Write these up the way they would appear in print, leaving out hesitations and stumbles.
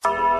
Ku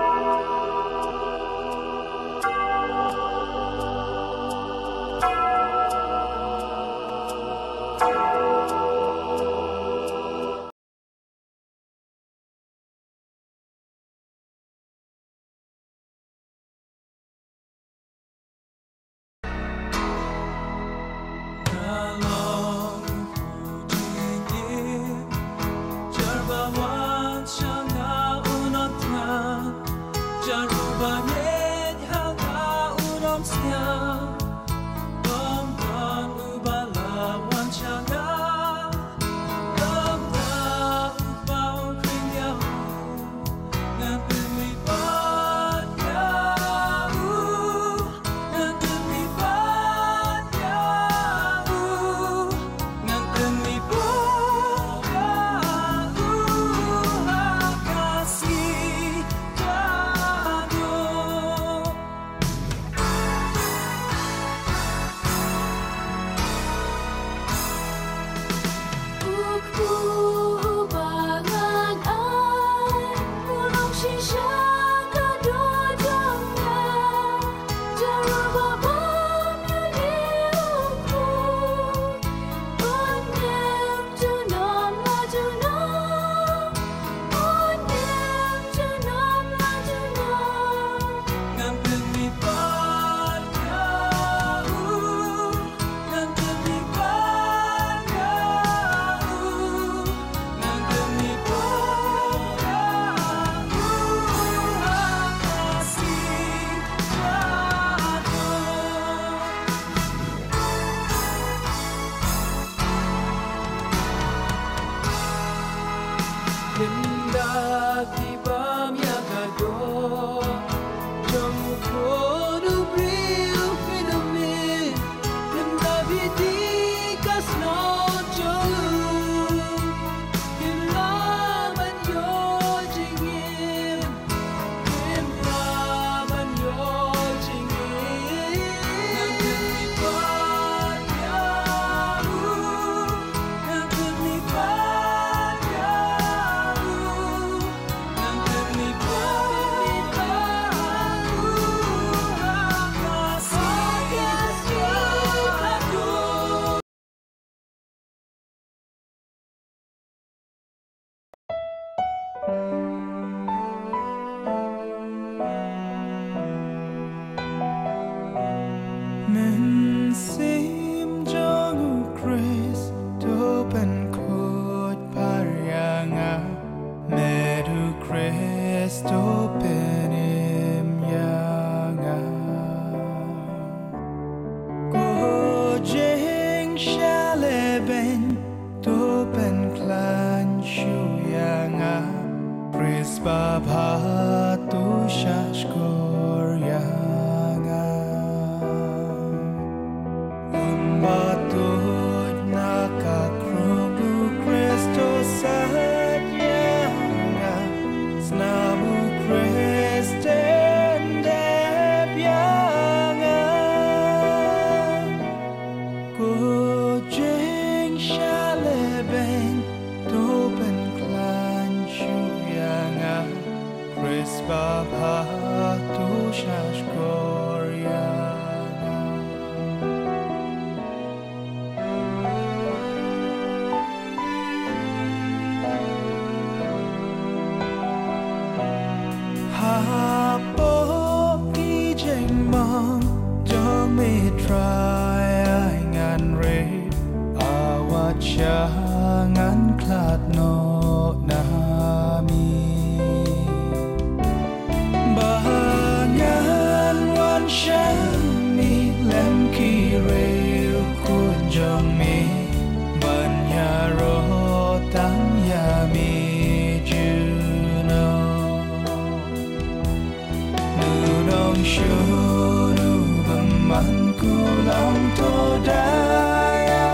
long to daya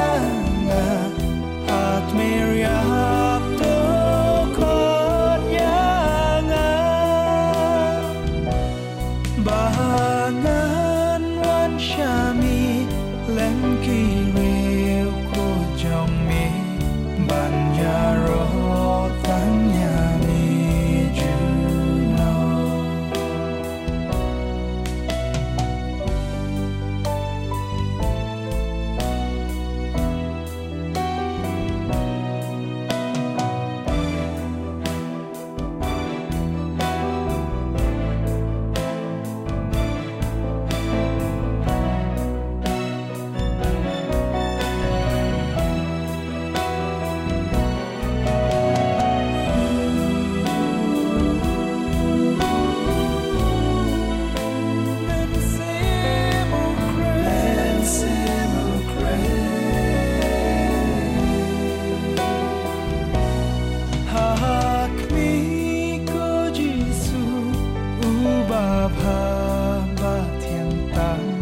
ba thiên tang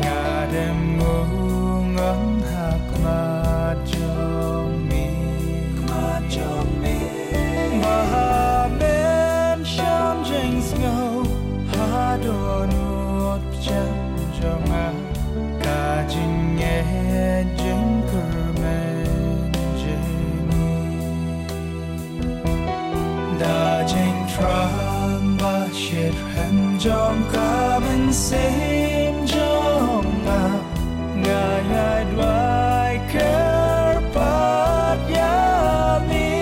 ngà đêm ngủ ngẩn hạc ma trong mi mà men sham jeng ngâu ha do nuốt chân trong ngà cả chính nghe chính cử men jeni đã chính tram ba shit hem trong cả bên xem trong ngà ngài đoái kher pat yami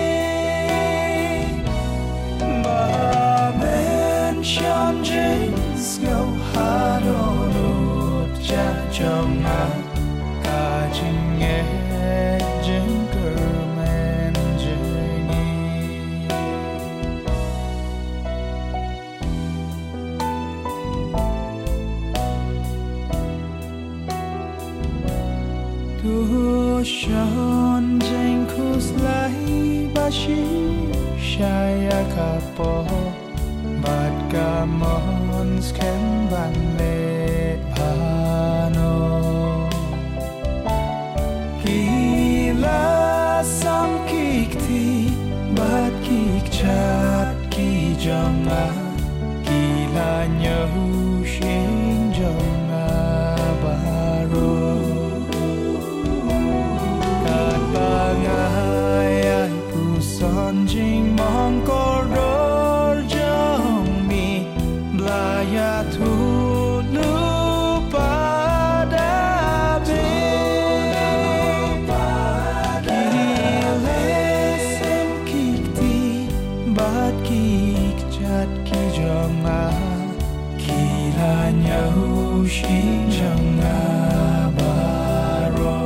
ba men sham jeng ngâu ha do nuốt chân trong ngà cả chính nghe chính cử men jeni tu shon jeng khus lai ba shi shaya kapo bat kamon sken ban le phano Hila sam kik thi bat kik chat ki jonga Hila nyahu shin jonga baro Kat bagai ai pu son jing mong koror jong mi blaya thu lu pada be Bat kik chat ki jonga Kila nyahu shin jonga baro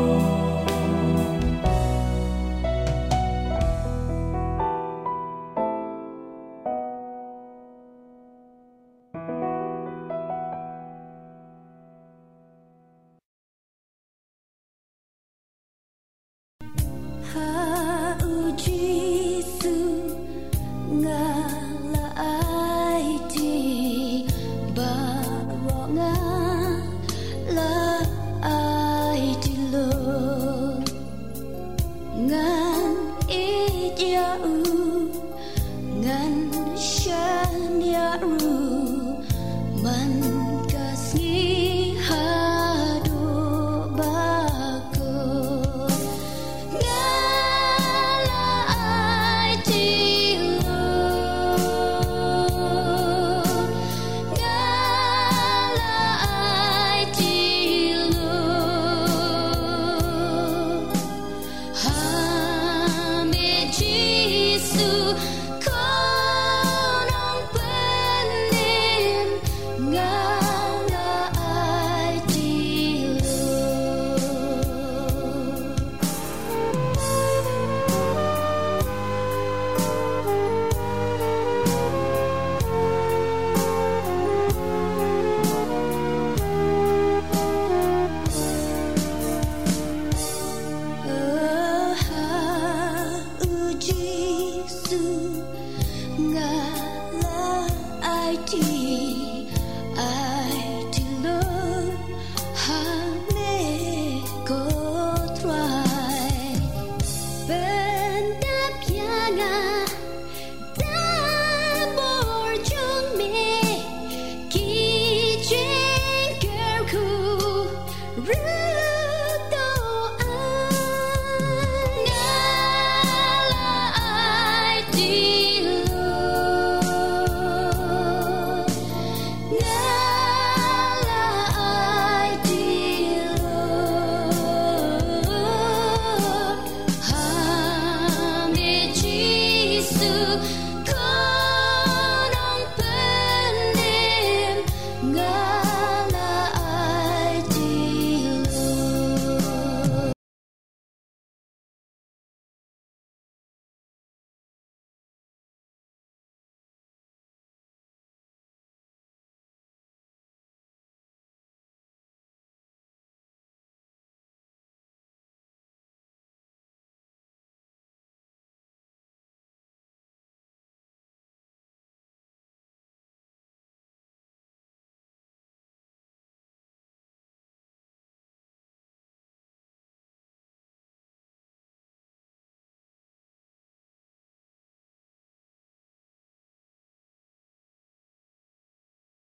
Ha uji su ngala ai ti ba ro nga la ai ti lo ngan i ya u ngan shan ya ru man kasni ha do ba ko Jesus